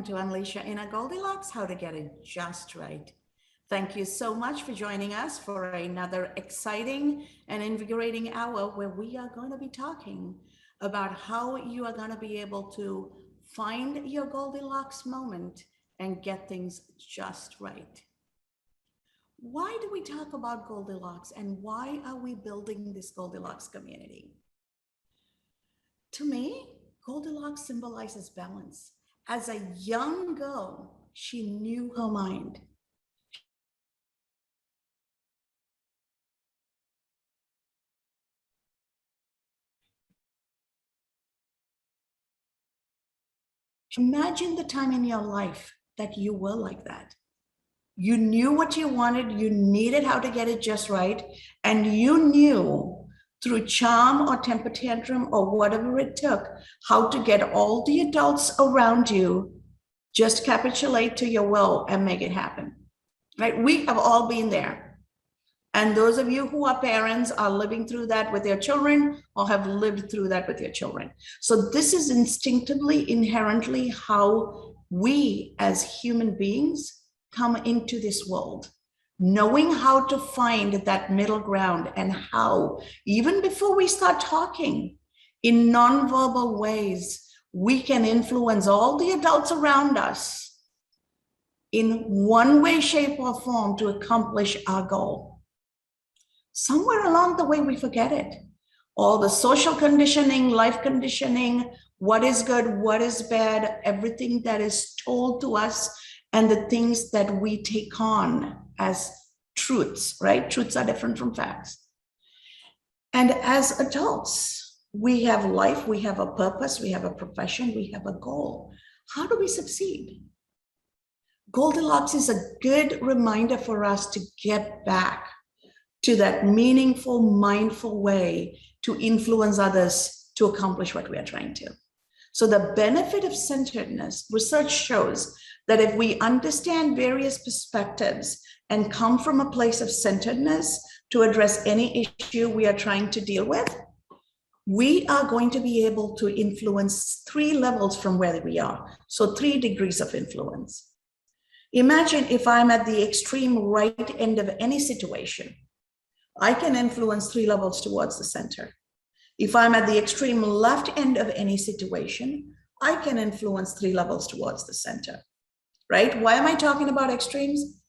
welcome to Unleash Your Inner Goldilocks, how to get it just right. Thank you so much for joining us for another exciting and invigorating hour where we are going to be talking about how you are going to be able to find your Goldilocks moment and get things just right. Why do we talk about Goldilocks and why are we building this Goldilocks community? To me, Goldilocks symbolizes balance. As a young girl, she knew her mind. Imagine the time in your life that you were like that. You knew what you wanted, you needed how to get it just right, and you knew through charm or temper tantrum or whatever it took, how to get all the adults around you just capitulate to your will and make it happen, right? We have all been there. And those of you who are parents are living through that with your children or have lived through that with your children. So this is instinctively, inherently how we as human beings come into this world, knowing how to find that middle ground and how, even before we start talking in nonverbal ways, we can influence all the adults around us in one way, shape, or form to accomplish our goal. Somewhere along the way, we forget it. All the social conditioning, life conditioning, what is good, what is bad, everything that is told to us, and the things that we take on as truths, right? Truths are different from facts. And as adults, we have life, we have a purpose, we have a profession, we have a goal. How do we succeed? Goldilocks is a good reminder for us to get back to that meaningful, mindful way to influence others to accomplish what we are trying to. So the benefit of centeredness, research shows that if we understand various perspectives and come from a place of centeredness to address any issue we are trying to deal with, we are going to be able to influence 3 levels from where we are. So 3 degrees of influence. Imagine if I'm at the extreme right end of any situation, I can influence 3 levels towards the center. If I'm at the extreme left end of any situation, I can influence 3 levels towards the center, right? Why am I talking about extremes?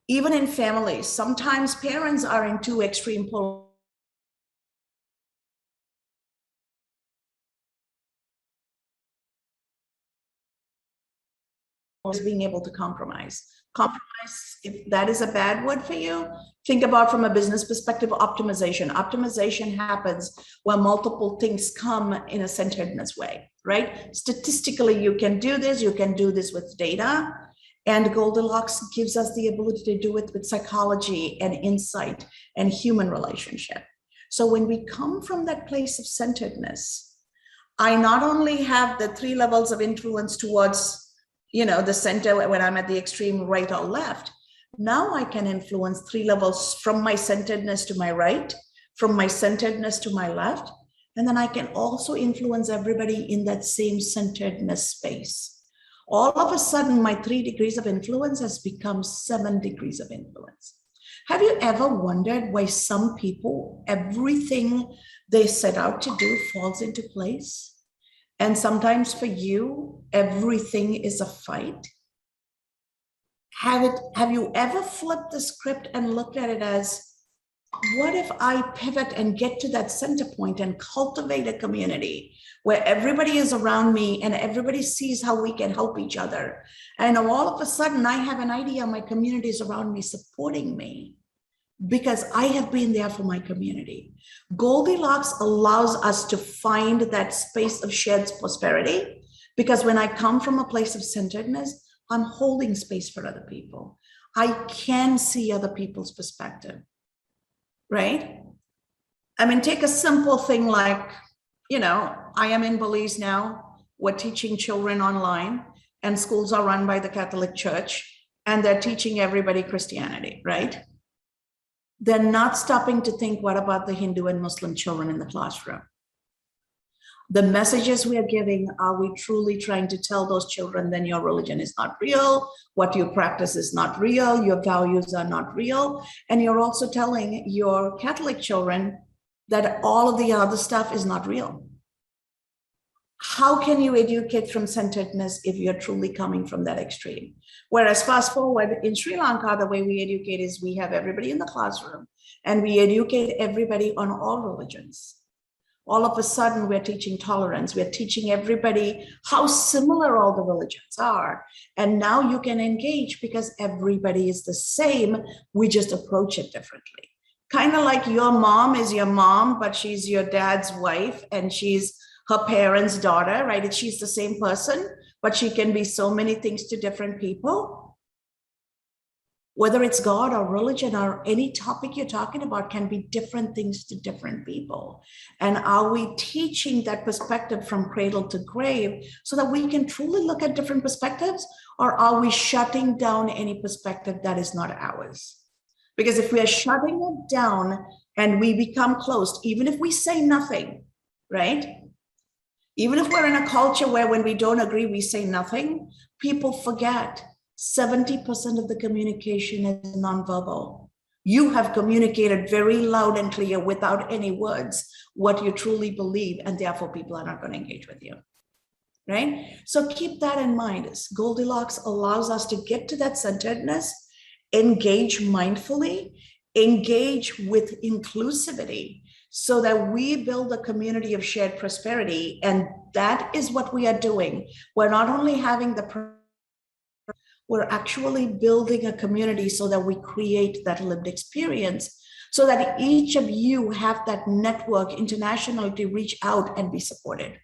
Even in families, sometimes parents are in 2 extreme poles. Being able to compromise. Compromise, if that is a bad word for you, think about from a business perspective, optimization. Optimization happens when multiple things come in a centeredness way, right? Statistically, you can do this with data, and Goldilocks gives us the ability to do it with psychology and insight and human relationship. So when we come from that place of centeredness, I not only have the 3 levels of influence towards the center when I'm at the extreme right or left. Now I can influence 3 levels from my centeredness to my right, from my centeredness to my left. And then I can also influence everybody in that same centeredness space. All of a sudden, my 3 degrees of influence has become 7 degrees of influence. Have you ever wondered why some people, everything they set out to do falls into place? And sometimes for you, everything is a fight. Have you ever flipped the script and looked at it as, what if I pivot and get to that center point and cultivate a community where everybody is around me and everybody sees how we can help each other? And all of a sudden, I have an idea, my community is around me supporting me, because I have been there for my community. Goldilocks allows us to find that space of shared prosperity, because when I come from a place of centeredness, I'm holding space for other people. I can see other people's perspective, right? I mean, take a simple thing like, I am in Belize now. We're teaching children online, and schools are run by the Catholic Church, and they're teaching everybody Christianity, right? They're not stopping to think, what about the Hindu and Muslim children in the classroom? The messages we are giving, are we truly trying to tell those children then your religion is not real, what you practice is not real, your values are not real, and you're also telling your Catholic children that all of the other stuff is not real? How can you educate from centeredness if you're truly coming from that extreme? Whereas fast forward in Sri Lanka, the way we educate is we have everybody in the classroom and we educate everybody on all religions. All of a sudden, we're teaching tolerance. We're teaching everybody how similar all the religions are. And now you can engage because everybody is the same. We just approach it differently. Kind of like your mom is your mom, but she's your dad's wife and she's her parents' daughter, right? She's the same person, but she can be so many things to different people. Whether it's God or religion or any topic you're talking about can be different things to different people. And are we teaching that perspective from cradle to grave so that we can truly look at different perspectives? Or are we shutting down any perspective that is not ours? Because if we are shutting it down and we become closed, even if we say nothing, right? Even if we're in a culture where when we don't agree, we say nothing, people forget 70% of the communication is nonverbal. You have communicated very loud and clear without any words what you truly believe, and therefore people are not going to engage with you, right? So keep that in mind. Goldilocks allows us to get to that centeredness, engage mindfully, engage with inclusivity, so that we build a community of shared prosperity. And that is what we are doing. We're not only having we're actually building a community so that we create that lived experience, so that each of you have that network internationally to reach out and be supported.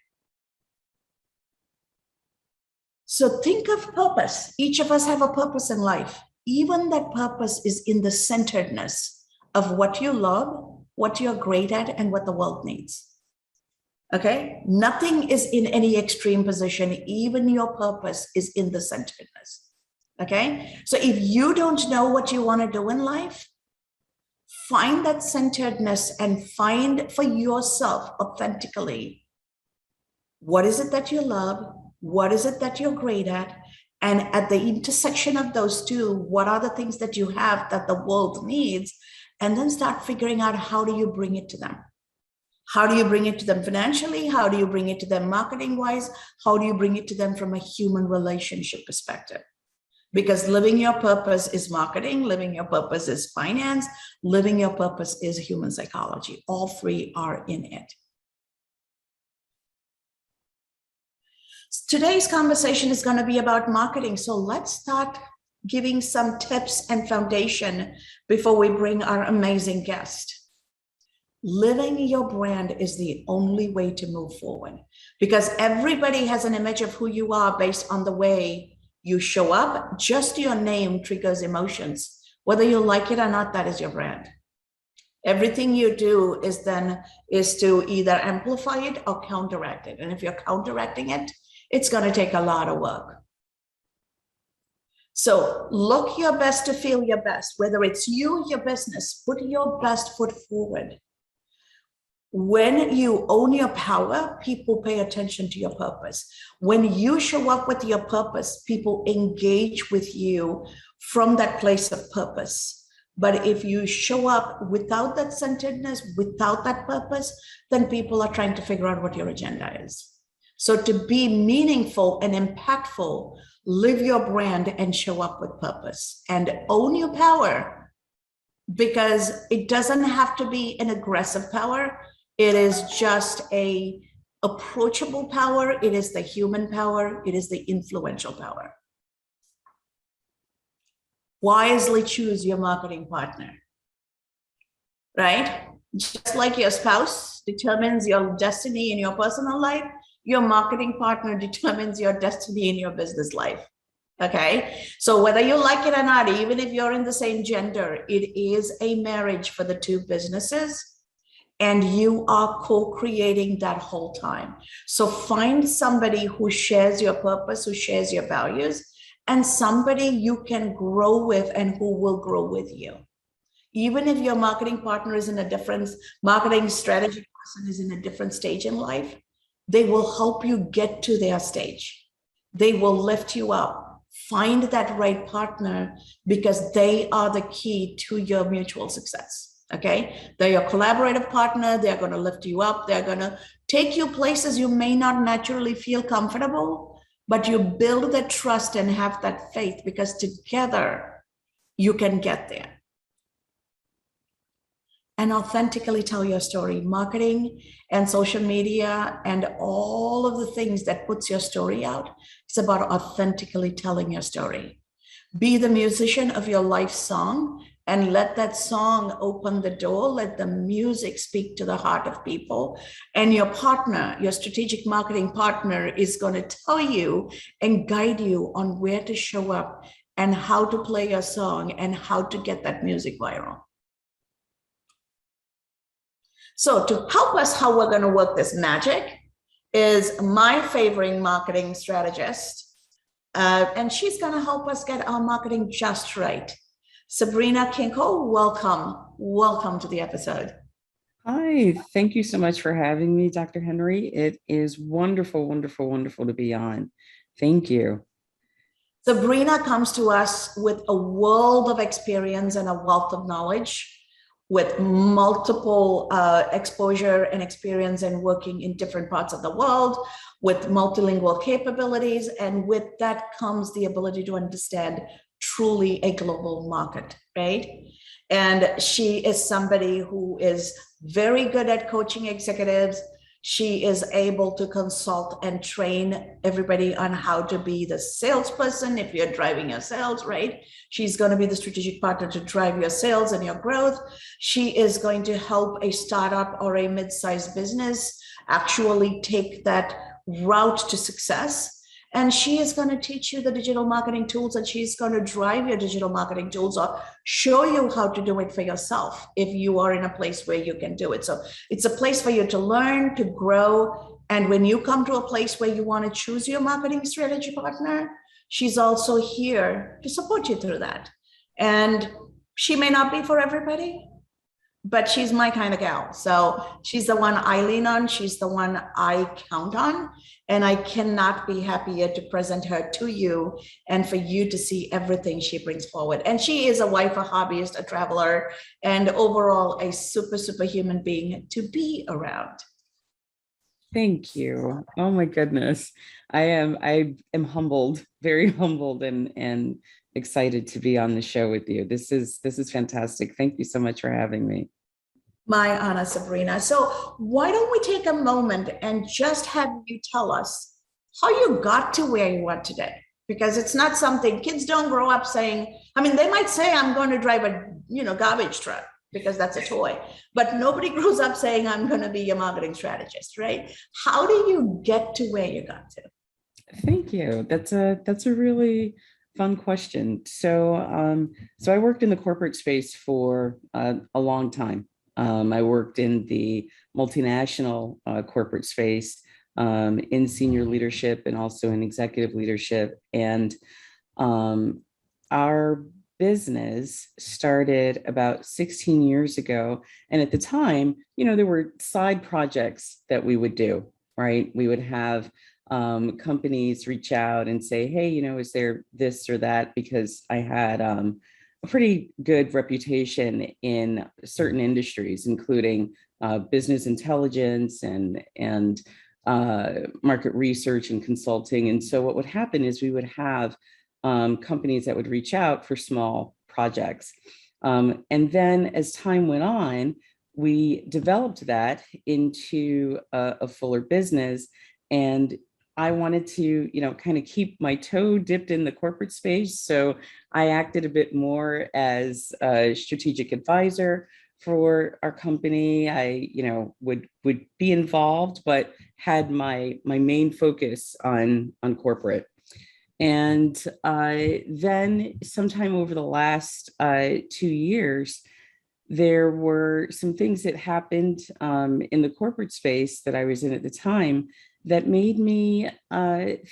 So think of purpose. Each of us have a purpose in life. Even that purpose is in the centeredness of what you love, what you're great at, and what the world needs. Okay? Nothing is in any extreme position. Even your purpose is in the centeredness. Okay? So if you don't know what you want to do in life, find that centeredness and find for yourself authentically, what is it that you love? What is it that you're great at? And at the intersection of those two, what are the things that you have that the world needs? And then start figuring out, how do you bring it to them? How do you bring it to them financially? How do you bring it to them marketing wise? How do you bring it to them from a human relationship perspective? Because living your purpose is marketing, living your purpose is finance, living your purpose is human psychology. All three are in it. Today's conversation is going to be about marketing. So let's start giving some tips and foundation before we bring our amazing guest. Living your brand is the only way to move forward, because everybody has an image of who you are based on the way you show up. Just your name triggers emotions. Whether you like it or not, that is your brand. Everything you do is to either amplify it or counteract it. And if you're counteracting it, it's going to take a lot of work. So look your best to feel your best. Whether it's you, your business, put your best foot forward. When you own your power, people pay attention to your purpose. When you show up with your purpose, people engage with you from that place of purpose. But if you show up without that centeredness, without that purpose, then people are trying to figure out what your agenda is. So to be meaningful and impactful, live your brand and show up with purpose and own your power, because it doesn't have to be an aggressive power. It is just a approachable power. It is the human power. It is the influential power. Wisely choose your marketing partner, right? Just like your spouse determines your destiny in your personal life, your marketing partner determines your destiny in your business life. Okay, so whether you like it or not, even if you're in the same gender, it is a marriage for the two businesses, and you are co-creating that whole time. So find somebody who shares your purpose, who shares your values, and somebody you can grow with and who will grow with you. Even if your marketing partner is in a different marketing strategy person is in a different stage in life, They will help you get to their stage. They will lift you up. Find that right partner because they are the key to your mutual success. Okay. They're your collaborative partner. They're going to lift you up. They're going to take you places you may not naturally feel comfortable, but you build that trust and have that faith because together you can get there and authentically tell your story. Marketing and social media and all of the things that puts your story out, it's about authentically telling your story. Be the musician of your life song and let that song open the door. Let the music speak to the heart of people. And your partner, your strategic marketing partner, is going to tell you and guide you on where to show up and how to play your song and how to get that music viral. So to help us how we're going to work this magic is my favorite marketing strategist. And she's going to help us get our marketing just right. Sabrina Kinckle, welcome. Welcome to the episode. Hi, thank you so much for having me, Dr. Henry. It is wonderful, wonderful, wonderful to be on. Thank you. Sabrina comes to us with a world of experience and a wealth of knowledge, with multiple exposure and experience and working in different parts of the world, with multilingual capabilities. And with that comes the ability to understand truly a global market, right? And she is somebody who is very good at coaching executives. She is able to consult and train everybody on how to be the salesperson if you're driving your sales, right? She's going to be the strategic partner to drive your sales and your growth. She is going to help a startup or a mid-sized business actually take that route to success. And she is going to teach you the digital marketing tools, and she's going to drive your digital marketing tools or show you how to do it for yourself if you are in a place where you can do it. So it's a place for you to learn, to grow. And when you come to a place where you want to choose your marketing strategy partner, she's also here to support you through that. And she may not be for everybody, but she's my kind of gal. So she's the one I lean on. She's the one I count on. And I cannot be happier to present her to you and for you to see everything she brings forward. And she is a wife, a hobbyist, a traveler, and overall a super, super human being to be around. Thank you. Oh my goodness. I am humbled, very humbled and excited to be on the show with you. This is fantastic. Thank you so much for having me. My honor, Sabrina. So why don't we take a moment and just have you tell us how you got to where you are today? Because it's not something kids don't grow up saying. I mean, they might say, I'm going to drive a garbage truck because that's a toy, but nobody grows up saying, I'm going to be a marketing strategist, right? How do you get to where you got to? Thank you. That's a really fun question. So so I worked in the corporate space for a long time. I worked in the multinational corporate space in senior leadership and also in executive leadership. And our business started about 16 years ago. And at the time, there were side projects that we would do, right? We would have companies reach out and say, hey, is there this or that? Because I had a pretty good reputation in certain industries, including business intelligence and market research and consulting. And so what would happen is we would have companies that would reach out for small projects. And then as time went on, we developed that into a fuller business. And I wanted to, kind of keep my toe dipped in the corporate space. So I acted a bit more as a strategic advisor for our company. I, would be involved, but had my main focus on corporate. And then sometime over the last 2 years, there were some things that happened in the corporate space that I was in at the time that made me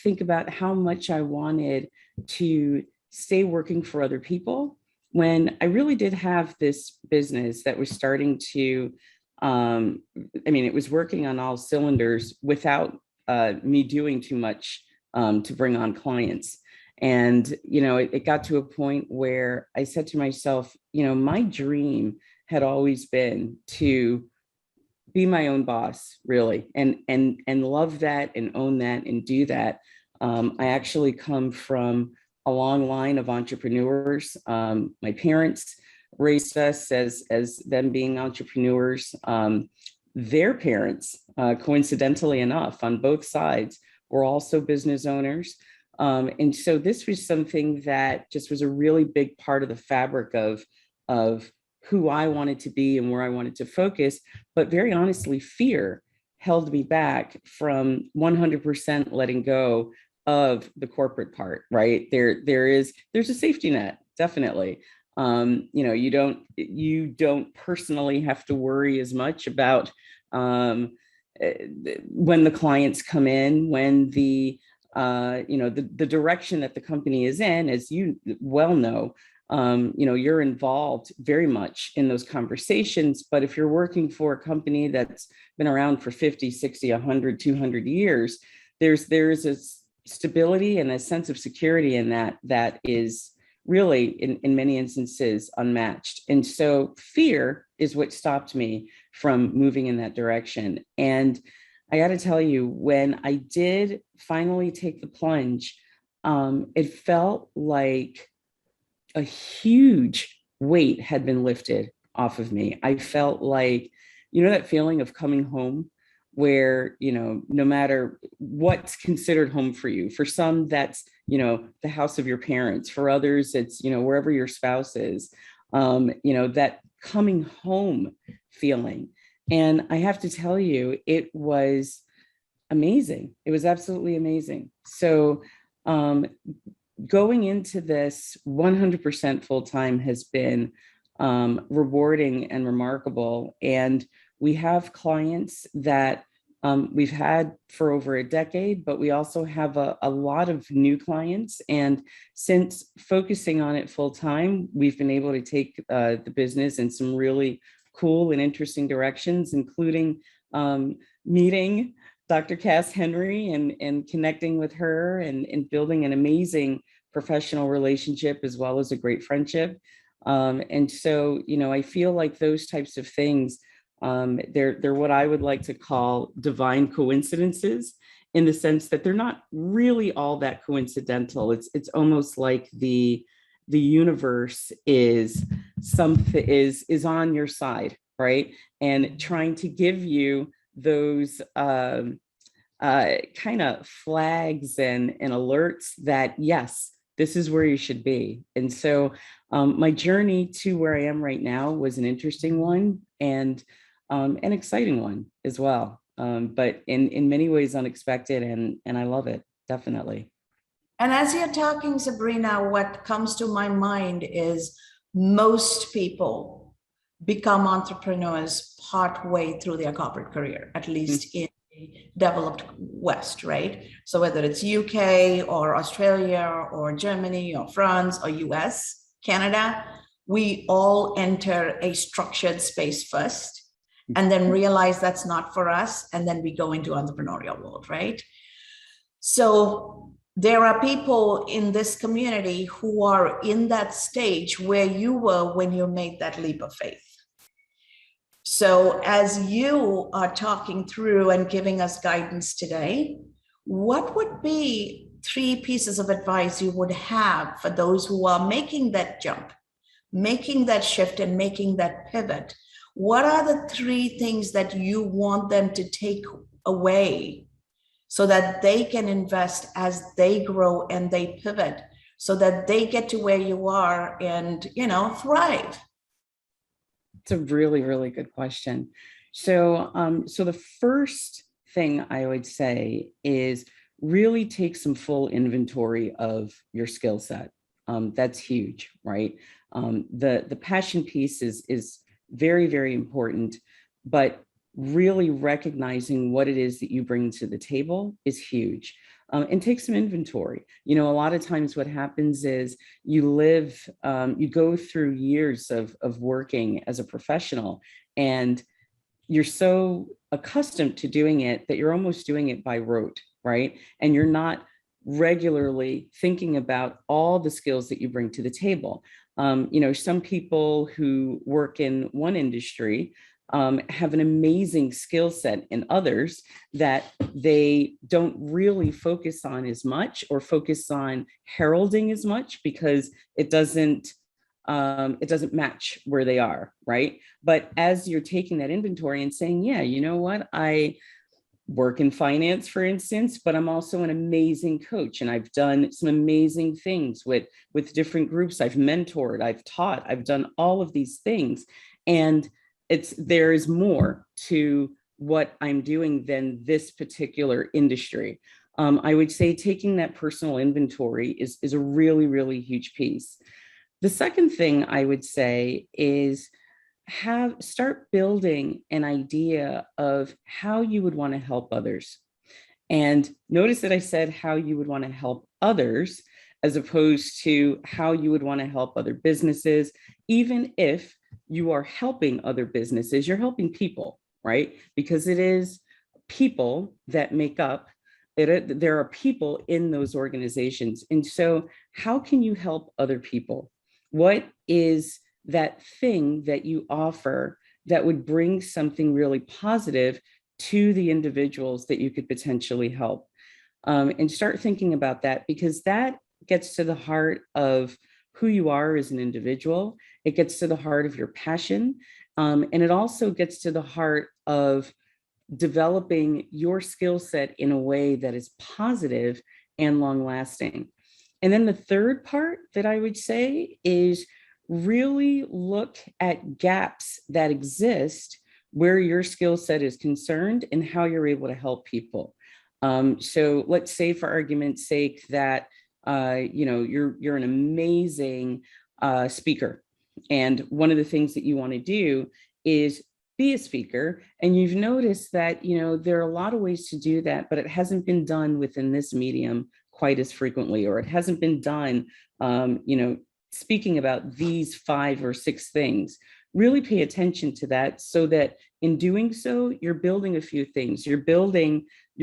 think about how much I wanted to stay working for other people when I really did have this business that was starting to, it was working on all cylinders without me doing too much to bring on clients. And, it got to a point where I said to myself, my dream had always been to be my own boss, really, and love that and own that and do that. I actually come from a long line of entrepreneurs. My parents raised us as them being entrepreneurs. Their parents, coincidentally enough, on both sides, were also business owners. And so this was something that just was a really big part of the fabric of who I wanted to be and where I wanted to focus. But very honestly, fear held me back from 100% letting go of the corporate part, right? There's a safety net, definitely. You don't personally have to worry as much about when the clients come in, when the direction that the company is in, as you well know. You're involved very much in those conversations. But if you're working for a company that's been around for 50, 60, 100, 200 years, there's a stability and a sense of security in that is really, in many instances, unmatched. And so fear is what stopped me from moving in that direction. And I got to tell you, when I did finally take the plunge, it felt like a huge weight had been lifted off of me. I felt like, that feeling of coming home where, no matter what's considered home for you, for some, that's, the house of your parents. For others, it's, wherever your spouse is, that coming home feeling. And I have to tell you, it was amazing. It was absolutely amazing. So, going into this 100% full time has been rewarding and remarkable. And we have clients that we've had for over a decade, but we also have a lot of new clients. And since focusing on it full time, we've been able to take the business in some really cool and interesting directions, including meeting Dr. Cass Henry and connecting with her and building an amazing professional relationship as well as a great friendship. And so, I feel like those types of things, they're what I would like to call divine coincidences, in the sense that they're not really all that coincidental. It's almost like the universe is on your side, right? And trying to give you those kind of flags and alerts that, yes, this is where you should be. And so my journey to where I am right now was an interesting one and an exciting one as well. But in many ways unexpected, and I love it, definitely. And as you're talking, Sabrina, what comes to my mind is most people become entrepreneurs partway through their corporate career, at least in the developed West, right? So whether it's UK or Australia or Germany or France or US, Canada, we all enter a structured space first and then realize that's not for us. And then we go into entrepreneurial world, right? So there are people in this community who are in that stage where you were when you made that leap of faith. So as you are talking through and giving us guidance today, what would be 3 pieces of advice you would have for those who are making that jump, making that shift and making that pivot? What are the 3 things that you want them to take away so that they can invest as they grow and they pivot so that they get to where you are and, thrive? It's a really, really good question. So, so the first thing I would say is really take some full inventory of your skill set. That's huge, right? The passion piece is very, very important, but really recognizing what it is that you bring to the table is huge. And take some inventory. A lot of times what happens is you go through years of working as a professional, and you're so accustomed to doing it that you're almost doing it by rote, right? And you're not regularly thinking about all the skills that you bring to the table. Some people who work in one industry have an amazing skill set in others that they don't really focus on as much or focus on heralding as much because it doesn't match where they are, right? But as you're taking that inventory and saying, yeah, you know what, I work in finance, for instance, but I'm also an amazing coach, and I've done some amazing things with different groups. I've mentored, I've taught, I've done all of these things, and there is more to what I'm doing than this particular industry. I would say taking that personal inventory is a really, really huge piece. The second thing I would say is start building an idea of how you would want to help others. And notice that I said how you would want to help others as opposed to how you would want to help other businesses. Even if you are helping other businesses, you're helping people, right? Because it is people that make up it. There are people in those organizations. And so how can you help other people? What is that thing that you offer that would bring something really positive to the individuals that you could potentially help? And start thinking about that, because that gets to the heart of who you are as an individual. It gets to the heart of your passion. And it also gets to the heart of developing your skill set in a way that is positive and long lasting. And then the third part that I would say is really look at gaps that exist where your skill set is concerned and how you're able to help people. So let's say, for argument's sake, that you're an amazing speaker, and one of the things that you want to do is be a speaker, and you've noticed that there are a lot of ways to do that, but it hasn't been done within this medium quite as frequently, or it hasn't been done speaking about these 5 or 6 things. Really pay attention to that, so that in doing so, you're building a few things. You're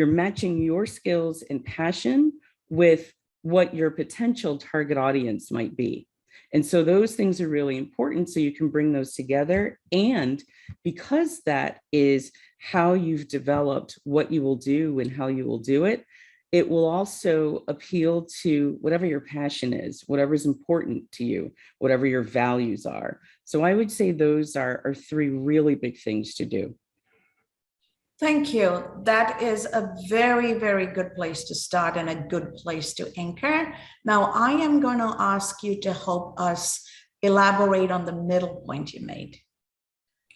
matching your skills and passion with what your potential target audience might be. And so those things are really important, so you can bring those together. And because that is how you've developed what you will do and how you will do it, it will also appeal to whatever your passion is, whatever is important to you, whatever your values are. So I would say those are 3 really big things to do. Thank you. That is a very, very good place to start and a good place to anchor. Now, I am going to ask you to help us elaborate on the middle point you made.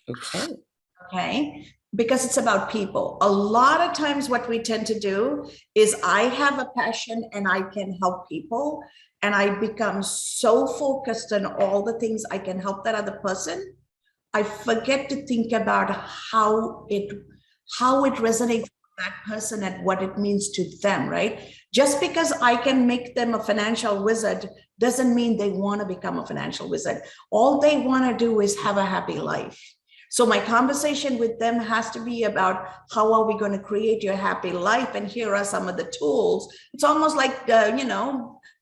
Okay. Okay. Because it's about people. A lot of times, what we tend to do is I have a passion and I can help people, and I become so focused on all the things I can help that other person, I forget to think about how it resonates with that person and what it means to them, right? Just because I can make them a financial wizard doesn't mean they want to become a financial wizard. All they want to do is have a happy life. So my conversation with them has to be about how are we going to create your happy life? And here are some of the tools. It's almost like,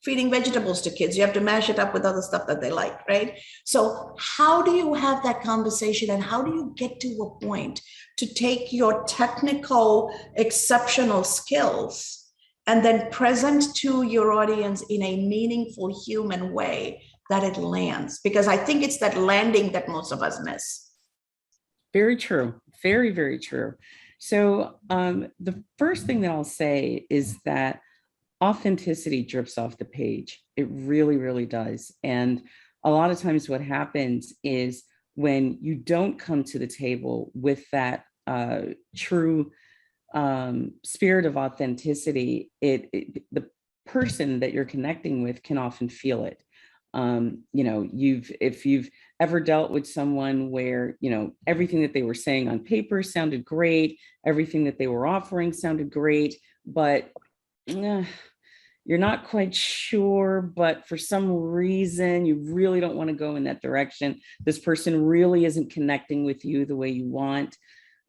feeding vegetables to kids. You have to mash it up with other stuff that they like, right? So how do you have that conversation, and how do you get to a point to take your technical, exceptional skills and then present to your audience in a meaningful human way that it lands? Because I think it's that landing that most of us miss. Very true. Very, very true. So the first thing that I'll say is that authenticity drips off the page. It really, really does. And a lot of times what happens is when you don't come to the table with that true spirit of authenticity, the person that you're connecting with can often feel it. If you've ever dealt with someone where, everything that they were saying on paper sounded great, everything that they were offering sounded great, but you're not quite sure, but for some reason, you really don't want to go in that direction. This person really isn't connecting with you the way you want.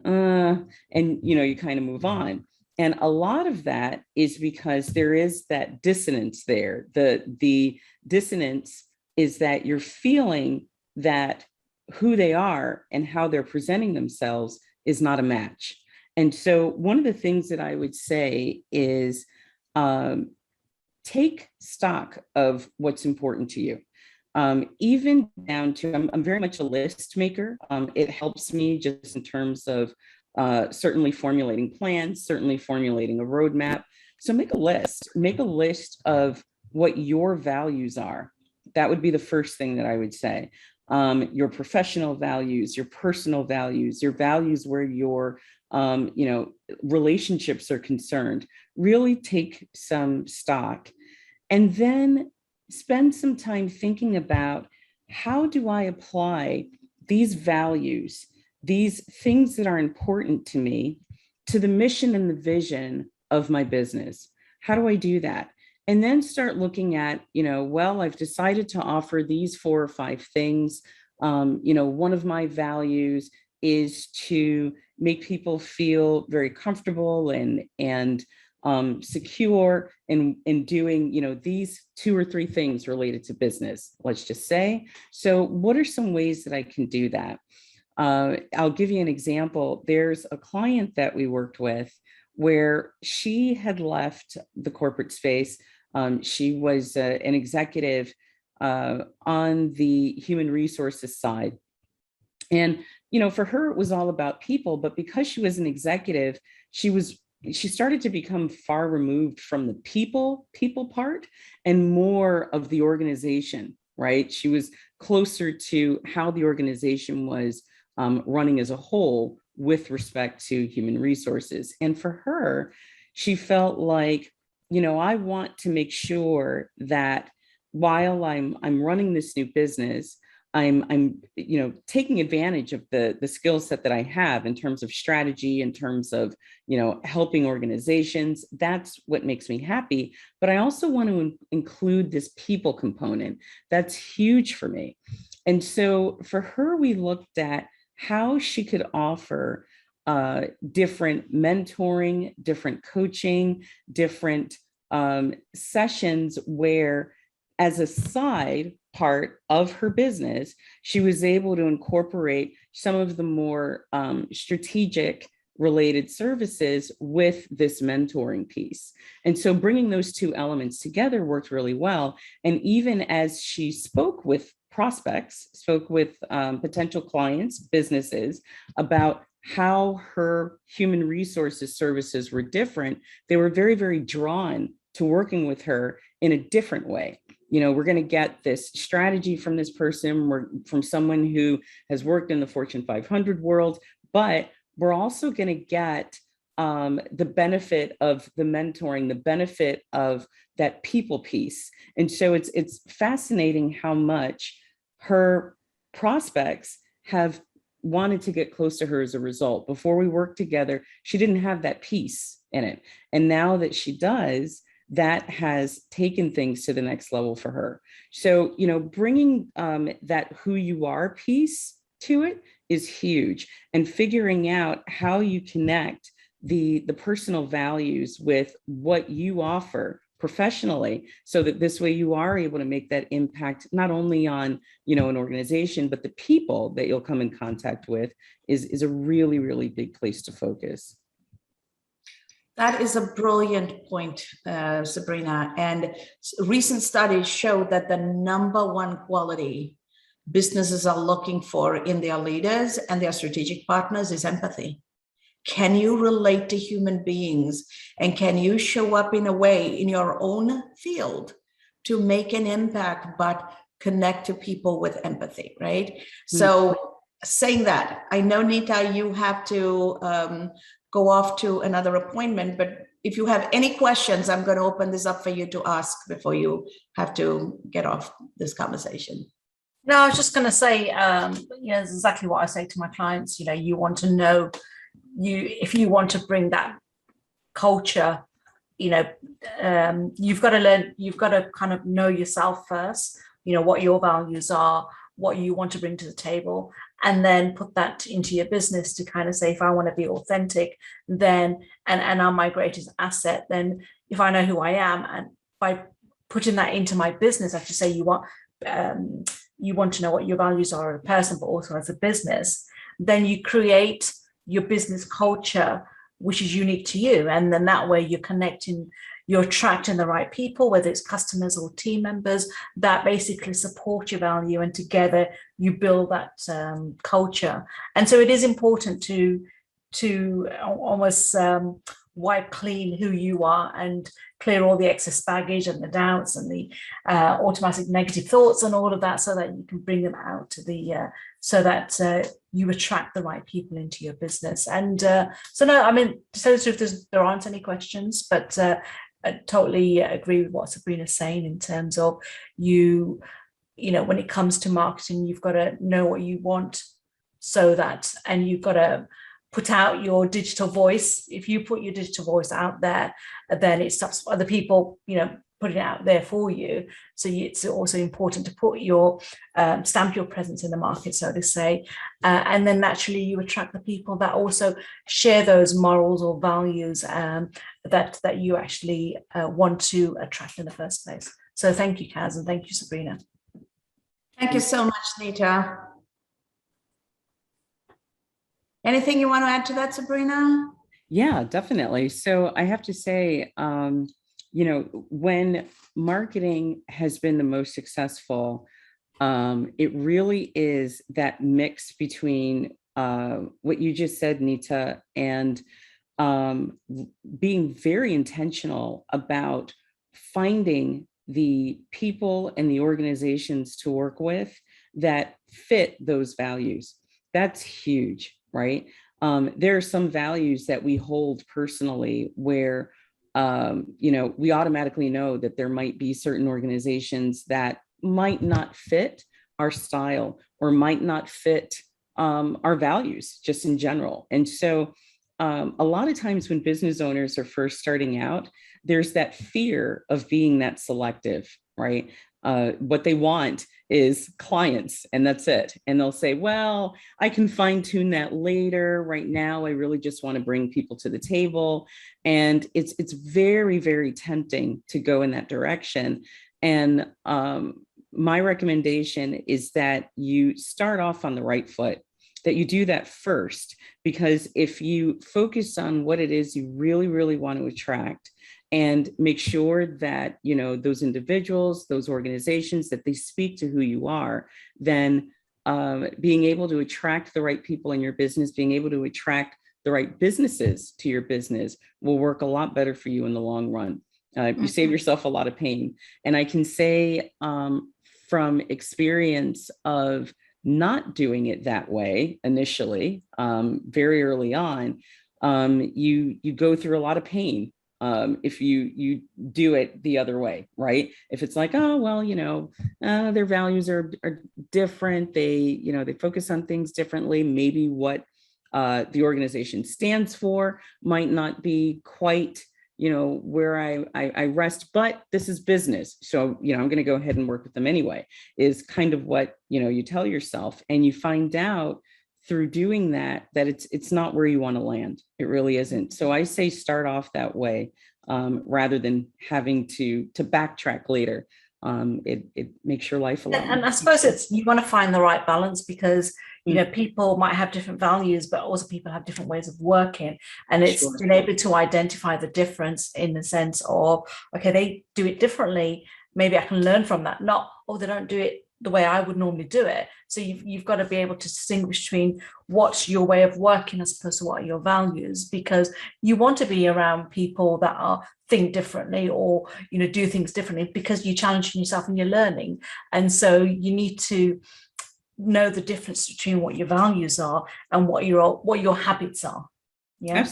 and you kind of move on. And a lot of that is because there is that dissonance there. The dissonance is that you're feeling that who they are and how they're presenting themselves is not a match. And so one of the things that I would say is take stock of what's important to you. Even down to, I'm very much a list maker. It helps me just in terms of certainly formulating plans, certainly formulating a roadmap. So make a list of what your values are. That would be the first thing that I would say. Your professional values, your personal values, your values where your relationships are concerned. Really take some stock, and then spend some time thinking about, how do I apply these values, these things that are important to me, to the mission and the vision of my business? How do I do that? And then start looking at, well, I've decided to offer these 4 or 5 things. One of my values is to make people feel very comfortable and secure in doing, these 2 or 3 things related to business, let's just say. So what are some ways that I can do that? I'll give you an example. There's a client that we worked with where she had left the corporate space. She was an executive on the human resources side. And, for her, it was all about people, but because she was an executive, she started to become far removed from the people part and more of the organization, right? She was closer to how the organization was running as a whole with respect to human resources. And for her, she felt like, I want to make sure that while I'm running this new business, I'm taking advantage of the skill set that I have in terms of strategy, in terms of helping organizations. That's what makes me happy. But I also want to include this people component. That's huge for me. And so for her, we looked at how she could offer different mentoring, different coaching, different sessions where, as a side part of her business, she was able to incorporate some of the more strategic related services with this mentoring piece. And so bringing those 2 elements together worked really well. And even as she spoke with prospects, spoke with potential clients, businesses, about how her human resources services were different, they were very, very drawn to working with her in a different way. We're going to get this strategy from this person, from someone who has worked in the Fortune 500 world, but we're also going to get the benefit of the mentoring, the benefit of that people piece. And so it's fascinating how much her prospects have wanted to get close to her as a result. Before we worked together, she didn't have that piece in it. And now that she does, that has taken things to the next level for her. So, bringing that who you are piece to it is huge, and figuring out how you connect the personal values with what you offer professionally, so that this way you are able to make that impact not only on an organization, but the people that you'll come in contact with is a really, really big place to focus. That is a brilliant point, Sabrina. And recent studies show that the #1 quality businesses are looking for in their leaders and their strategic partners is empathy. Can you relate to human beings? And can you show up in a way in your own field to make an impact, but connect to people with empathy, right? Mm-hmm. So saying that, I know, Nita, you have to go off to another appointment, but if you have any questions, I'm going to open this up for you to ask before you have to get off this conversation. No, I was just going to say, it's exactly what I say to my clients. You want to know, if you want to bring that culture, you've got to learn, you've got to kind of know yourself first, what your values are, what you want to bring to the table, and then put that into your business to kind of say, if I want to be authentic, then and I'm my greatest asset, then if I know who I am, and by putting that into my business, I should say you want to know what your values are as a person, but also as a business, then you create your business culture, which is unique to you. And then that way you're attracting the right people, whether it's customers or team members that basically support your value, and together you build that culture. And so it is important to almost wipe clean who you are and clear all the excess baggage and the doubts and the automatic negative thoughts and all of that, so that you can bring them out to the so that you attract the right people into your business. And so no, I mean, to tell the truth, there aren't any questions, but I totally agree with what Sabrina's saying in terms of you know, when it comes to marketing, you've got to know what you want, so that, and you've got to put out your digital voice. If you put your digital voice out there, then it stops other people, you know, putting it out there for you. So it's also important to put your stamp your presence in the market, so to say, and then naturally you attract the people that also share those morals or values that you actually want to attract in the first place. So thank you, Kaz, and thank you, Sabrina. Thank you so much, Nita. Anything you want to add to that, Sabrina? Yeah, definitely. So I have to say, you know, when marketing has been the most successful, it really is that mix between what you just said, Nita, and being very intentional about finding the people and the organizations to work with that fit those values. That's huge, right? There are some values that we hold personally where, you know, we automatically know that there might be certain organizations that might not fit our style or might not fit our values just in general. And so a lot of times when business owners are first starting out, there's that fear of being that selective, right? What they want is clients, and that's it. And they'll say, well, I can fine tune that later. Right now, I really just want to bring people to the table. And it's very, very tempting to go in that direction. And my recommendation is that you start off on the right foot, that you do that first, because if you focus on what it is you really, really want to attract, and make sure that, you know, those individuals, those organizations, that they speak to who you are, then being able to attract the right people in your business, being able to attract the right businesses to your business will work a lot better for you in the long run. You save yourself a lot of pain. And I can say from experience of not doing it that way initially, very early on, you go through a lot of pain if you do it the other way, right? If it's like, oh, well, you know, their values are different. They, you know, they focus on things differently. Maybe what the organization stands for might not be quite, you know, where I rest, but this is business. So, you know, I'm going to go ahead and work with them anyway, is kind of what, you know, you tell yourself, and you find out through doing that it's not where you want to land. It really isn't. So I say start off that way rather than having to backtrack later. It makes your life a lot. And I suppose you want to find the right balance, because you know, people might have different values, but also people have different ways of working. And it's being able to identify the difference in the sense of, okay, they do it differently. Maybe I can learn from that. Not, oh, they don't do it the way I would normally do it. So you've got to be able to distinguish between what's your way of working as opposed to what are your values, because you want to be around people that think differently, or, you know, do things differently, because you're challenging yourself and you're learning. And so you need to know the difference between what your values are and what your habits are. Yeah,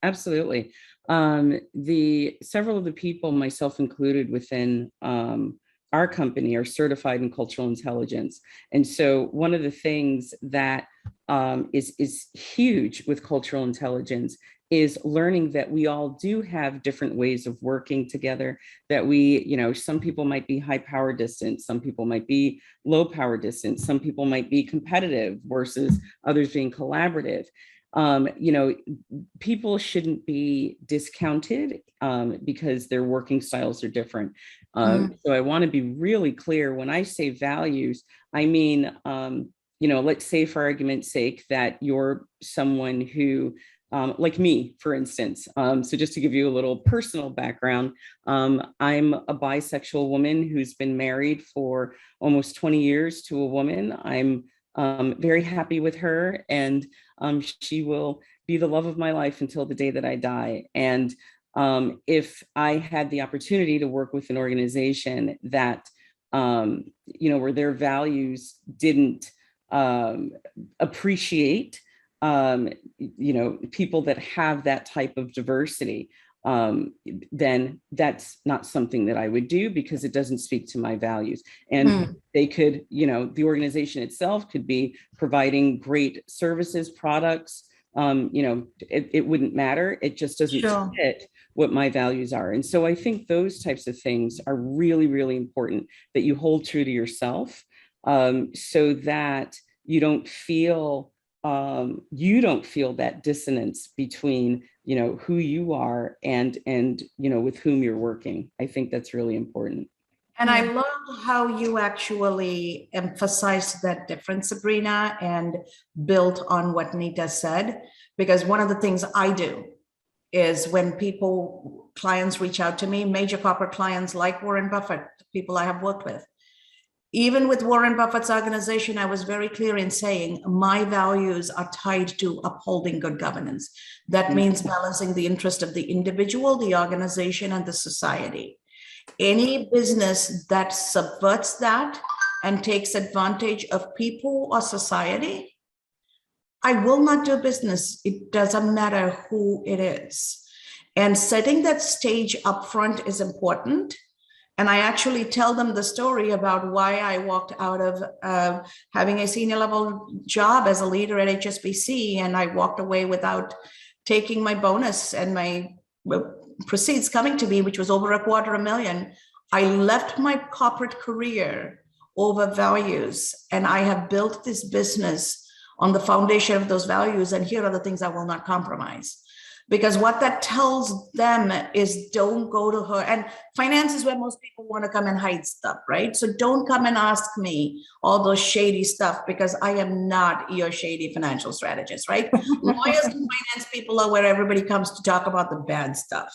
absolutely. The several of the people, myself included, within our company are certified in cultural intelligence. And so one of the things that is huge with cultural intelligence is learning that we all do have different ways of working together, that we, some people might be high power distance, some people might be low power distance, some people might be competitive versus others being collaborative. People shouldn't be discounted because their working styles are different. So I want to be really clear when I say values, I mean, let's say for argument's sake that you're someone who, like me, for instance. So just to give you a little personal background, I'm a bisexual woman who's been married for almost 20 years to a woman. I'm very happy with her, and she will be the love of my life until the day that I die. And if I had the opportunity to work with an organization that, where their values didn't appreciate, people that have that type of diversity, then that's not something that I would do because it doesn't speak to my values. And they could, the organization itself could be providing great services, products, it wouldn't matter. It just doesn't fit what my values are. And so I think those types of things are really, really important, that you hold true to yourself, so that you don't feel that dissonance between, who you are and with whom you're working. I think that's really important. And I love how you actually emphasized that difference, Sabrina, and built on what Nita said, because one of the things I do is when clients reach out to me, major corporate clients like Warren Buffett, people I have worked with. Even with Warren Buffett's organization, I was very clear in saying my values are tied to upholding good governance. That means balancing the interest of the individual, the organization, and the society. Any business that subverts that and takes advantage of people or society, I will not do business. It doesn't matter who it is. And setting that stage up front is important. And I actually tell them the story about why I walked out of having a senior level job as a leader at HSBC, and I walked away without taking my bonus and my proceeds coming to me, which was over $250,000. I left my corporate career over values, and I have built this business on the foundation of those values. And here are the things I will not compromise. Because what that tells them is don't go to her. And finance is where most people want to come and hide stuff, right? So don't come and ask me all those shady stuff, because I am not your shady financial strategist, right? Lawyers and finance people are where everybody comes to talk about the bad stuff,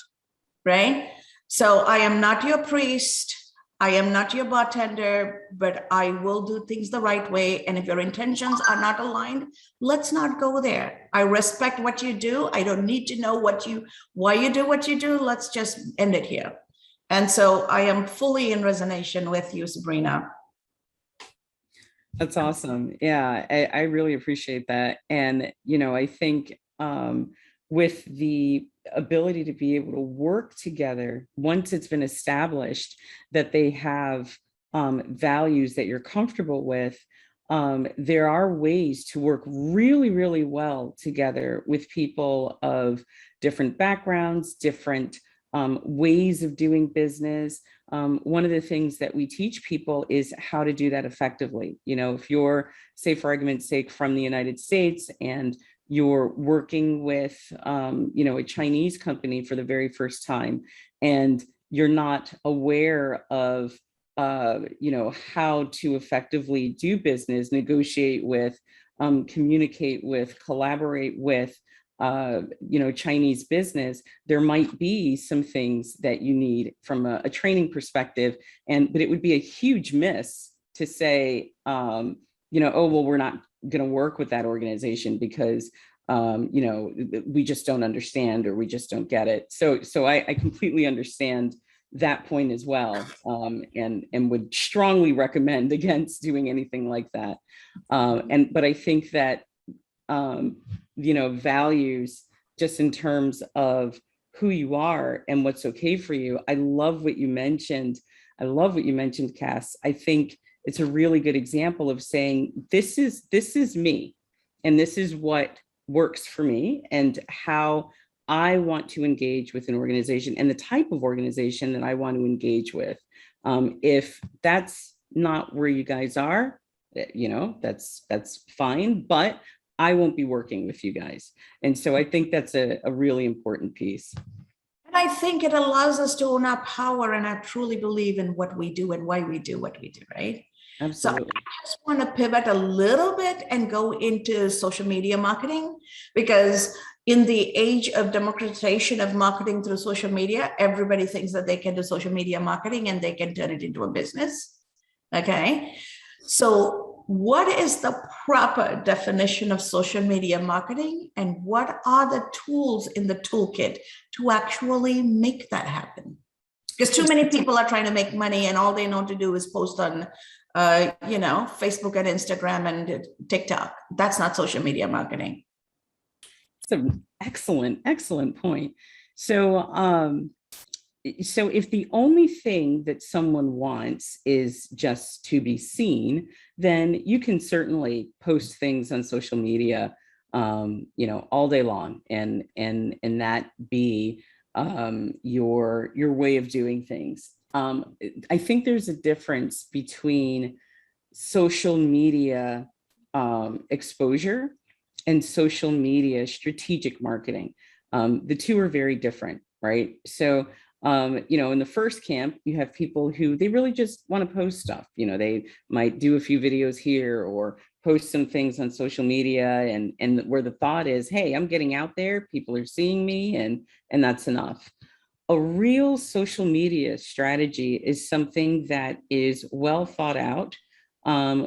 right? So I am not your priest. I am not your bartender, but I will do things the right way. And if your intentions are not aligned, let's not go there. I respect what you do. I don't need to know why you do what you do. Let's just end it here. And so I am fully in resonation with you, Sabrina. That's awesome. Yeah, I really appreciate that. And, I think with the ability to be able to work together, once it's been established that they have values that you're comfortable with, there are ways to work really, really well together with people of different backgrounds, different ways of doing business. One of the things that we teach people is how to do that effectively. If you're, say for argument's sake, from the United States and you're working with, a Chinese company for the very first time, and you're not aware of, how to effectively do business, negotiate with, communicate with, collaborate with, Chinese business, there might be some things that you need from a training perspective. But it would be a huge miss to say, oh, well, we're not going to work with that organization because we just don't understand, or we just don't get it. So I completely understand that point as well, and would strongly recommend against doing anything like that. But I think that values, just in terms of who you are and what's okay for you. I love what you mentioned, Cass. I think it's a really good example of saying, this is me, and this is what works for me, and how I want to engage with an organization and the type of organization that I want to engage with. If that's not where you guys are, that's fine, but I won't be working with you guys. And so I think that's a really important piece. And I think it allows us to own our power, and I truly believe in what we do and why we do what we do, right? So Absolutely. I just want to pivot a little bit and go into social media marketing, because in the age of democratization of marketing through social media, everybody thinks that they can do social media marketing and they can turn it into a business. Okay. So what is the proper definition of social media marketing, and what are the tools in the toolkit to actually make that happen? Because too many people are trying to make money and all they know to do is post on Facebook and Instagram and TikTok. That's not social media marketing. It's an excellent point. So if the only thing that someone wants is just to be seen, then you can certainly post things on social media, all day long, and that be your way of doing things. I think there's a difference between social media exposure and social media strategic marketing. The two are very different, right? So in the first camp, you have people who they really just want to post stuff. They might do a few videos here or post some things on social media, and where the thought is, hey, I'm getting out there, people are seeing me, and that's enough. A real social media strategy is something that is well thought out,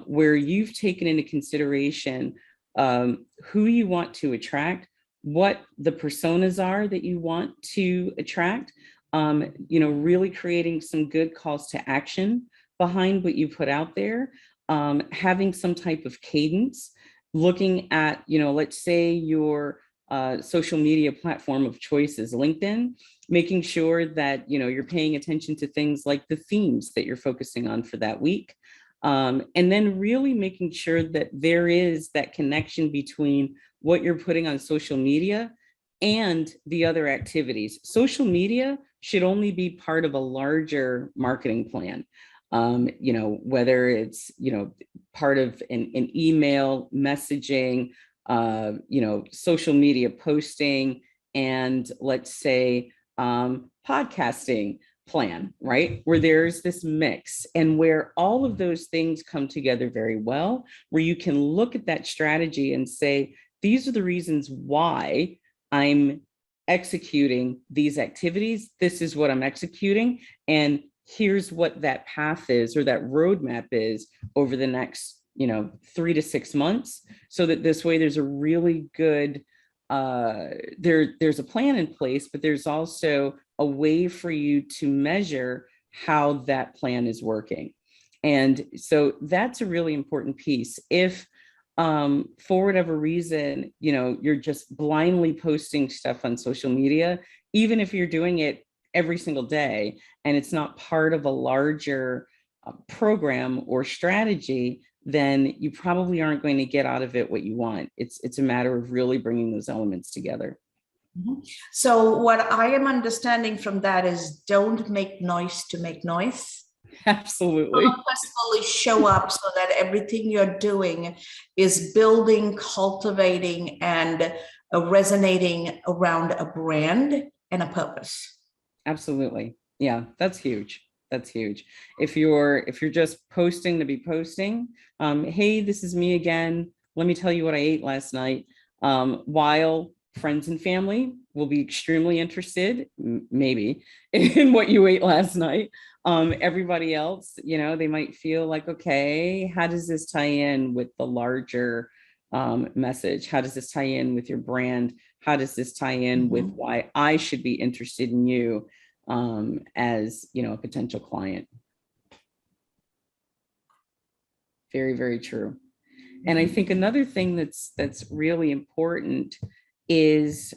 where you've taken into consideration who you want to attract, what the personas are that you want to attract, really creating some good calls to action behind what you put out there, having some type of cadence, looking at, let's say your social media platform of choice is LinkedIn, making sure that, you're paying attention to things like the themes that you're focusing on for that week. And then really making sure that there is that connection between what you're putting on social media and the other activities. Social media should only be part of a larger marketing plan. Whether it's, part of an email messaging, social media posting, and let's say podcasting plan, right? Where there's this mix and where all of those things come together very well, where you can look at that strategy and say, these are the reasons why I'm executing these activities. This is what I'm executing. And here's what that path is, or that roadmap is, over the next, 3 to 6 months. So that this way there's a really good, there's a plan in place, but there's also a way for you to measure how that plan is working. And so that's a really important piece. If for whatever reason, you're just blindly posting stuff on social media, even if you're doing it every single day and it's not part of a larger program or strategy, then you probably aren't going to get out of it what you want. It's a matter of really bringing those elements together. So what I am understanding from that is, don't make noise to make noise. Absolutely. Purposefully show up so that everything you're doing is building, cultivating, and resonating around a brand and a purpose. Absolutely. Yeah, that's huge. That's huge. If you're just posting to be posting, hey, this is me again. Let me tell you what I ate last night. While friends and family will be extremely interested, maybe, in what you ate last night. Everybody else, they might feel like, okay, how does this tie in with the larger message? How does this tie in with your brand? How does this tie in with why I should be interested in you as, a potential client? Very, very true. And I think another thing that's really important is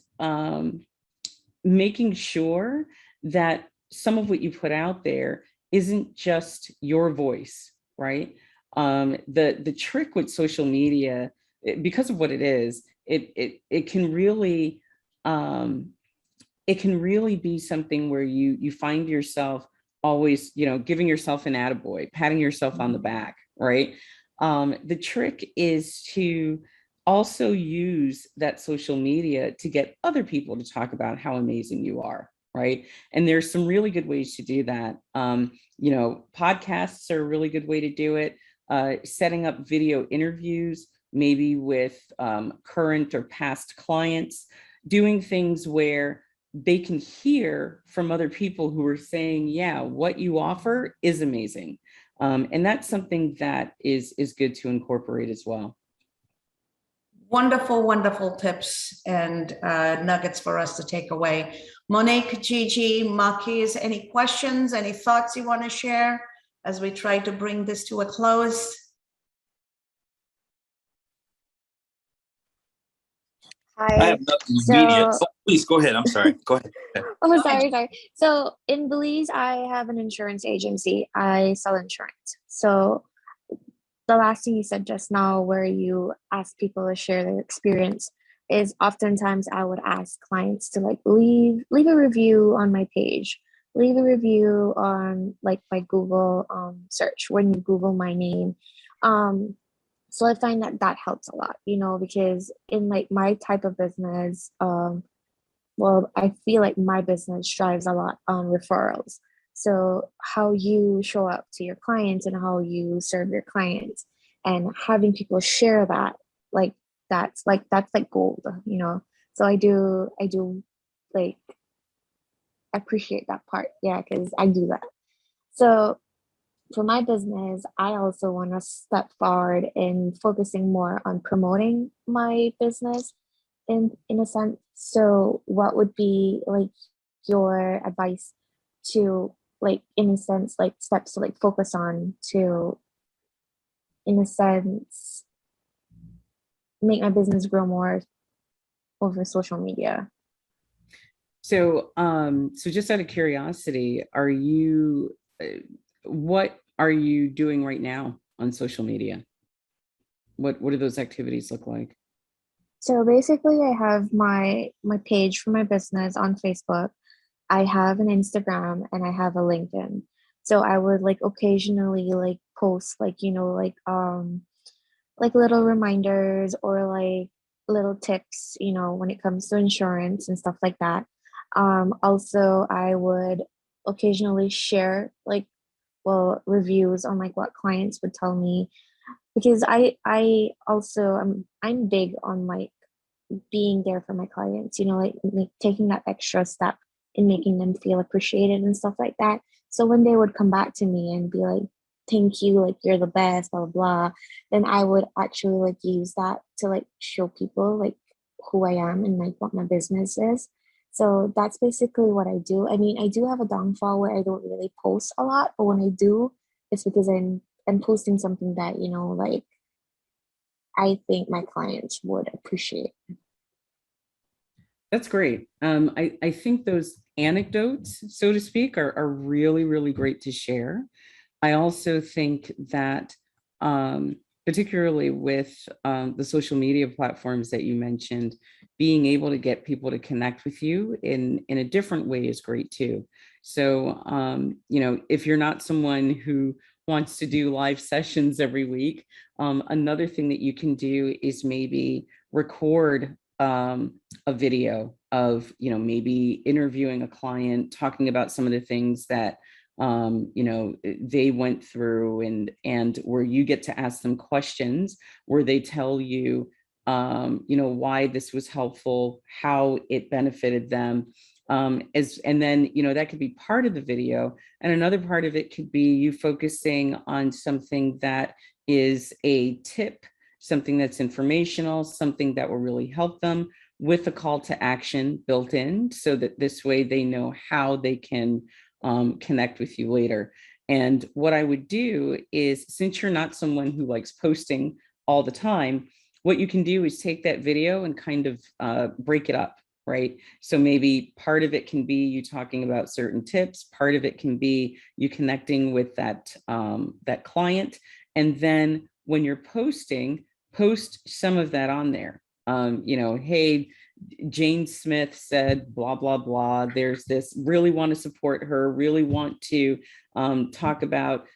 making sure that some of what you put out there isn't just your voice, right? The trick with social media, because of what it is, it can really it can really be something where you find yourself always, giving yourself an attaboy, patting yourself on the back, right? The trick is to also use that social media to get other people to talk about how amazing you are, right? And there's some really good ways to do that. Podcasts are a really good way to do it. Setting up video interviews, maybe with current or past clients, doing things where they can hear from other people who are saying, yeah, what you offer is amazing. And that's something that is good to incorporate as well. Wonderful, wonderful tips and nuggets for us to take away. Monique, Gigi, Marquise, any questions, any thoughts you want to share as we try to bring this to a close? I Hi. have nothing immediate. Oh, please go ahead. I'm sorry. Go ahead. Oh, sorry. So in Belize, I have an insurance agency. I sell insurance. So the last thing you said just now, where you ask people to share their experience, is oftentimes I would ask clients to like leave a review on my page, leave a review on like my Google search when you Google my name. So I find that helps a lot, because in like my type of business, well, I feel like my business drives a lot on referrals. So how you show up to your clients and how you serve your clients, and having people share that, that's like gold. So I do like appreciate that part. Yeah, because I do that. So for my business, I also want to step forward in focusing more on promoting my business in a sense. So what would be like your advice to, like, in a sense, like steps to like focus on to, in a sense, make my business grow more over social media? So just out of curiosity, what are you doing right now on social media? What do those activities look like? So basically, I have my page for my business on Facebook. I have an Instagram and I have a LinkedIn. So I would like occasionally like post like little reminders or like little tips, when it comes to insurance and stuff like that. Also I would occasionally share like, well, reviews on like what clients would tell me, because I also I'm big on like being there for my clients, like taking that extra step in making them feel appreciated and stuff like that. So when they would come back to me and be like, thank you, like you're the best, blah, blah, blah, then I would actually like use that to like show people like who I am and like what my business is. So that's basically what I do. I mean, I do have a downfall where I don't really post a lot, but when I do, it's because I'm posting something that, like I think my clients would appreciate. That's great. I think those anecdotes, so to speak, are really, really great to share. I also think that, particularly with the social media platforms that you mentioned, being able to get people to connect with you in a different way is great too. So, if you're not someone who wants to do live sessions every week, another thing that you can do is maybe record a video of, maybe interviewing a client, talking about some of the things that they went through, and where you get to ask them questions, where they tell you, why this was helpful, how it benefited them. And then, that could be part of the video. And another part of it could be you focusing on something that is a tip, something that's informational, something that will really help them, with a call to action built in, so that this way they know how they can connect with you later. And what I would do is, since you're not someone who likes posting all the time, what you can do is take that video and kind of break it up, right? So maybe part of it can be you talking about certain tips, part of it can be you connecting with that client, and then when you're posting, post some of that on there. Hey, Jane Smith said, blah, blah, blah. There's this, really want to support her, really want to talk about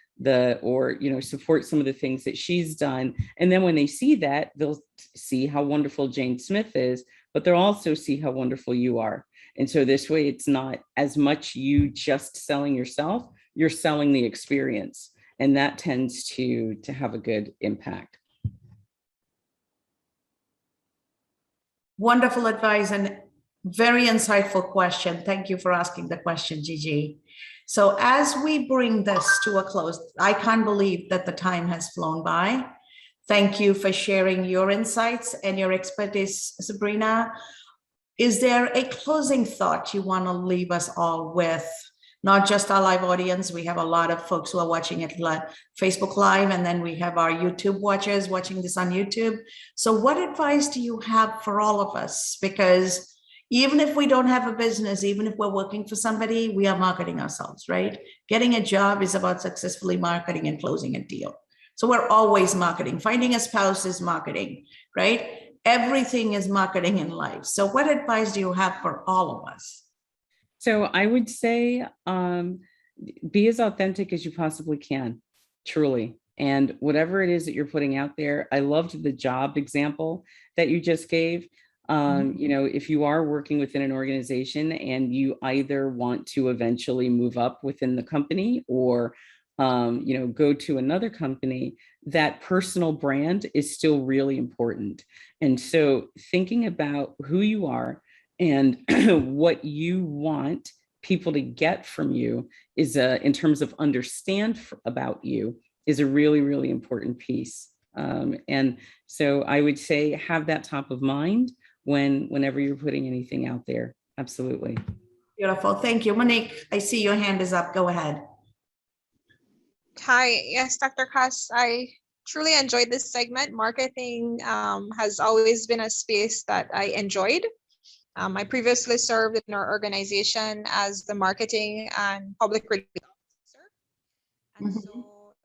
support some of the things that she's done. And then when they see that, they'll see how wonderful Jane Smith is, but they'll also see how wonderful you are. And so this way, it's not as much you just selling yourself, you're selling the experience. And that tends to have a good impact. Wonderful advice and very insightful question. Thank you for asking the question, Gigi. So as we bring this to a close, I can't believe that the time has flown by. Thank you for sharing your insights and your expertise, Sabrina. Is there a closing thought you want to leave us all with? Not just our live audience. We have a lot of folks who are watching it Facebook Live, and then we have our YouTube watchers watching this on YouTube. So what advice do you have for all of us? Because even if we don't have a business, even if we're working for somebody, we are marketing ourselves, right? Getting a job is about successfully marketing and closing a deal. So we're always marketing. Finding a spouse is marketing, right? Everything is marketing in life. So what advice do you have for all of us? So I would say, be as authentic as you possibly can, truly. And whatever it is that you're putting out there, I loved the job example that you just gave. If you are working within an organization and you either want to eventually move up within the company or, go to another company, that personal brand is still really important. And so thinking about who you are and what you want people to get from you is in terms of understand about you is a really, really important piece. And so I would say have that top of mind whenever you're putting anything out there. Absolutely. Beautiful. Thank you. Monique, I see your hand is up. Go ahead. Hi. Yes, Dr. Cass, I truly enjoyed this segment. Marketing has always been a space that I enjoyed. I previously served in our organization as the marketing and public relations officer. And so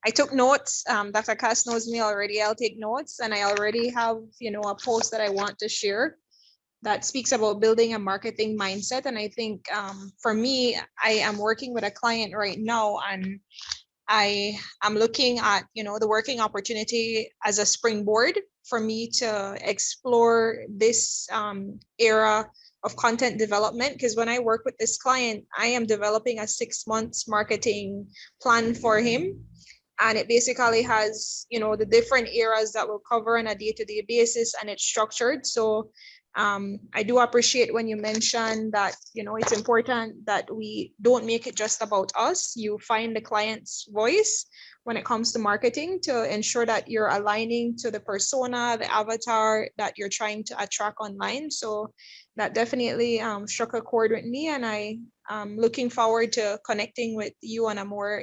I took notes. Dr. Cass knows me already. I'll take notes, and I already have, a post that I want to share that speaks about building a marketing mindset. And I think for me, I am working with a client right now, and I am looking at, the working opportunity as a springboard for me to explore this era of content development. Because when I work with this client, I am developing a 6 months marketing plan for him. And it basically has, the different eras that we'll cover on a day-to-day basis, and it's structured. So I do appreciate when you mentioned that, it's important that we don't make it just about us. You find the client's voice when it comes to marketing to ensure that you're aligning to the persona, the avatar that you're trying to attract online. So that definitely struck a chord with me, and I'm looking forward to connecting with you on a more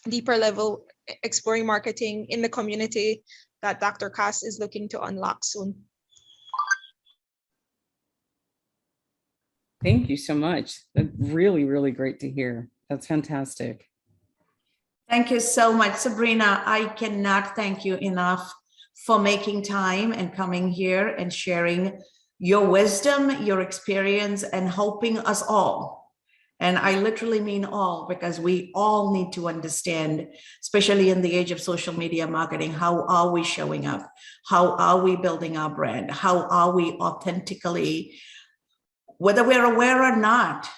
deeper level, exploring marketing in the community that Dr. Cass is looking to unlock soon. Thank you so much. That's really, really great to hear. That's fantastic. Thank you so much, Sabrina. I cannot thank you enough for making time and coming here and sharing your wisdom, your experience, and helping us all. And I literally mean all, because we all need to understand, especially in the age of social media marketing, how are we showing up? How are we building our brand? How are we authentically, whether we're aware or not,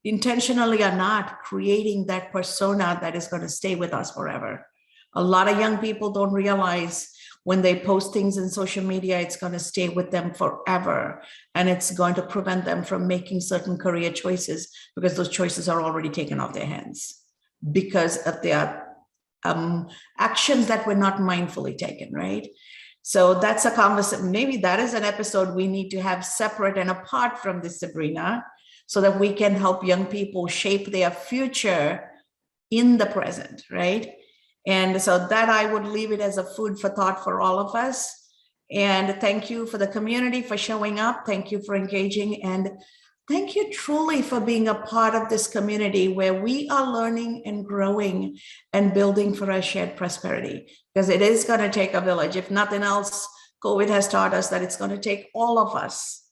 intentionally or not, creating that persona that is going to stay with us forever? A lot of young people don't realize when they post things in social media, it's going to stay with them forever. And it's going to prevent them from making certain career choices, because those choices are already taken off their hands because of their actions that were not mindfully taken, right? So that's a conversation. Maybe that is an episode we need to have separate and apart from this, Sabrina, so that we can help young people shape their future in the present, right? And so that I would leave it as a food for thought for all of us. And thank you for the community for showing up. Thank you for engaging. And thank you truly for being a part of this community where we are learning and growing and building for our shared prosperity, because it is going to take a village. If nothing else, COVID has taught us that it's going to take all of us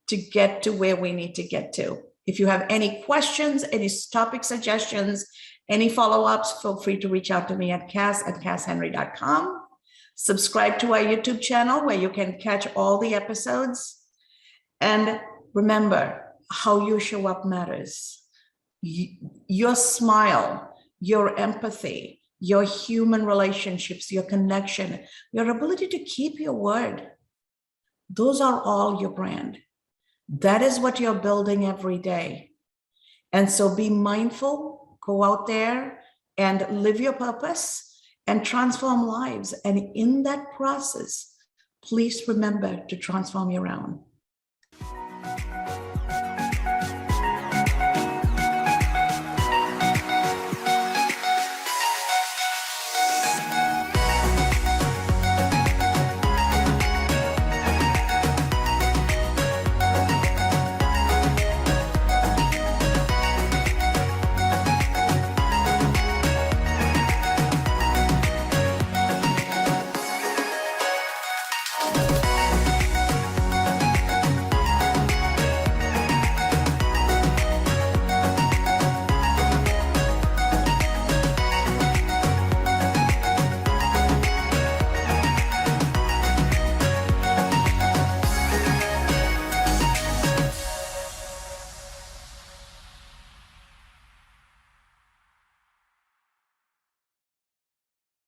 to get to where we need to get to. If you have any questions, any topic suggestions, any follow-ups, feel free to reach out to me at cass@casshenry.com. Subscribe to our YouTube channel where you can catch all the episodes. And remember, how you show up matters. Your smile, your empathy, your human relationships, your connection, your ability to keep your word, those are all your brand. That is what you're building every day. And so be mindful, go out there and live your purpose and transform lives. And in that process, please remember to transform your own.